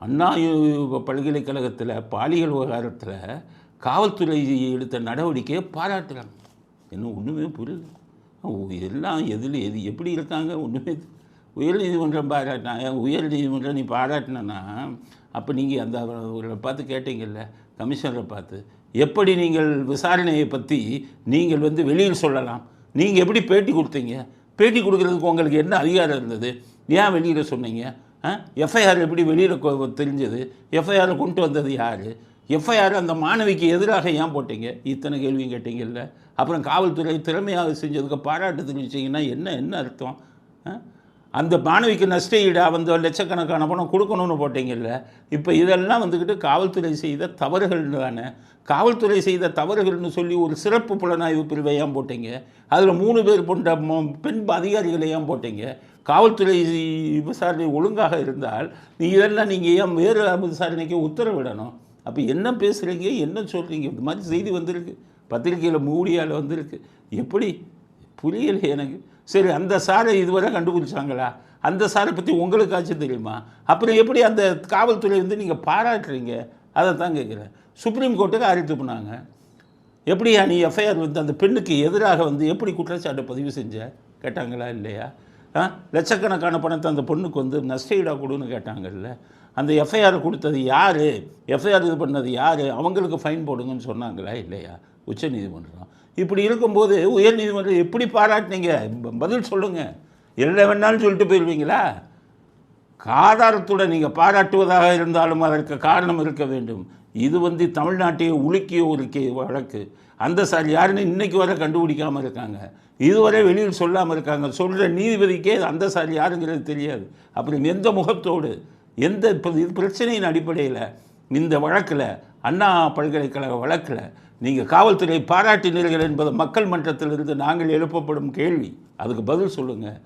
அண்ணா பல்கலைக்கழகத்தில் பாலியல் விவகாரத்தில் காவல்துறை எடுத்த நடவடிக்கையை பாராட்டுறாங்க. இன்னும் ஒன்றுமே புரியல. எல்லாம் எது எப்படி இருக்காங்க ஒன்றுமே. உயர்நீதிமன்றம் பாராட்டினா, உயர்நீதிமன்றம் நீ பாராட்டினா அப்போ நீங்கள் அந்த அவர்களை பார்த்து கேட்டீங்கல்ல, கமிஷனரை பார்த்து, எப்படி நீங்கள் விசாரணையை பற்றி நீங்கள் வெளியில் சொல்லலாம்? நீங்கள் எப்படி பேட்டி கொடுத்தீங்க? பேட்டி கொடுக்குறதுக்கு உங்களுக்கு என்ன அதிகாரம் இருந்தது? ஏன் வெளியில் சொன்னீங்க? எஃப்ஐஆர் எப்படி வெளியில் தெரிஞ்சது? எஃப்ஐஆரை கொண்டு வந்தது யார்? எஃப்ஐஆர் அந்த மாணவிக்கு எதிராக ஏன் போட்டீங்க? இத்தனை கேள்வியும் கேட்டீங்கல்ல. அப்புறம் காவல்துறை திறமையாக செஞ்சதுக்கு பாராட்டு தெரிவிச்சிங்கன்னா என்ன அர்த்தம்? அந்த மாணவிக்கு நஷ்ட ஈடாக லட்சக்கணக்கான பணம் கொடுக்கணும்னு போட்டீங்கல்ல. இப்போ இதெல்லாம் காவல்துறை செய்த தவறுகள்னு தானே. காவல்துறை செய்த தவறுகள்னு சொல்லி ஒரு சிறப்பு புலனாய்வு பிரிவை ஏன் போட்டீங்க? அதில் 3 பேர் போன்ற பெண் அதிகாரிகளை ஏன் போட்டீங்க? காவல்துறை விசாரணை ஒழுங்காக இருந்தால் இதெல்லாம் நீங்கள் ஏன் வேறு விசாரணைக்கு உத்தரவிடணும்? அப்போ என்ன பேசுகிறீங்க, என்ன சொல்கிறீங்க? இந்த மாதிரி செய்தி வந்திருக்கு, பத்திரிகையில் மூடியால் வந்திருக்கு. எப்படி புரியலை எனக்கு. சரி, அந்த சாரை இதுவரை கண்டுபிடிச்சாங்களா? அந்த சாரை பற்றி உங்களுக்காச்சும் தெரியுமா? அப்புறம் எப்படி அந்த காவல்துறை நீங்கள் பாராட்டுறீங்க? அதை தான் கேட்குறேன். சுப்ரீம் கோர்ட்டுக்கு அறிவித்து பண்ணாங்க. எப்படியா நீ எஃப்ஐஆர் அந்த பெண்ணுக்கு எதிராக எப்படி குற்றச்சாட்டை பதிவு செஞ்ச கேட்டாங்களா இல்லையா? லட்சக்கணக்கான பணத்தை அந்த பொண்ணுக்கு நஷ்டஈடாக கொடுன்னு கேட்டாங்கல்ல. அந்த எஃப்ஐஆர் கொடுத்தது யார்? எஃப்ஐஆர் இது பண்ணது யார்? அவங்களுக்கு ஃபைன் போடுங்கன்னு சொன்னாங்களா இல்லையா உச்சநீதிமன்றம்? இப்படி இருக்கும்போது உயர்நீதிமன்றம் எப்படி பாராட்டினீங்க? பதில் சொல்லுங்கள். என்ன வேணாலும் சொல்லிட்டு போயிடுவீங்களா? ஆதாரத்துடன் நீங்கள் பாராட்டுவதாக இருந்தாலும் அதற்கு காரணம் இருக்க வேண்டும். இது தமிழ்நாட்டையே உலுக்கிய ஒரு வழக்கு. அந்த சார் யாருன்னு இன்றைக்கி வரை கண்டுபிடிக்காமல் இருக்காங்க. இதுவரை வெளியில் சொல்லாமல் இருக்காங்க. சொல்கிற நீதிபதிக்கே அந்த சார் யாருங்கிறது தெரியாது. அப்புறம் எந்த முகத்தோடு எந்த பிரச்சனையின் அடிப்படையில் இந்த வழக்கில், அண்ணா பல்கலைக்கழக வழக்கில் நீங்கள் காவல்துறை பாராட்டினீர்கள் என்பது மக்கள் மன்றத்திலிருந்து நாங்கள் எழுப்பப்படும் கேள்வி. அதுக்கு பதில் சொல்லுங்கள்.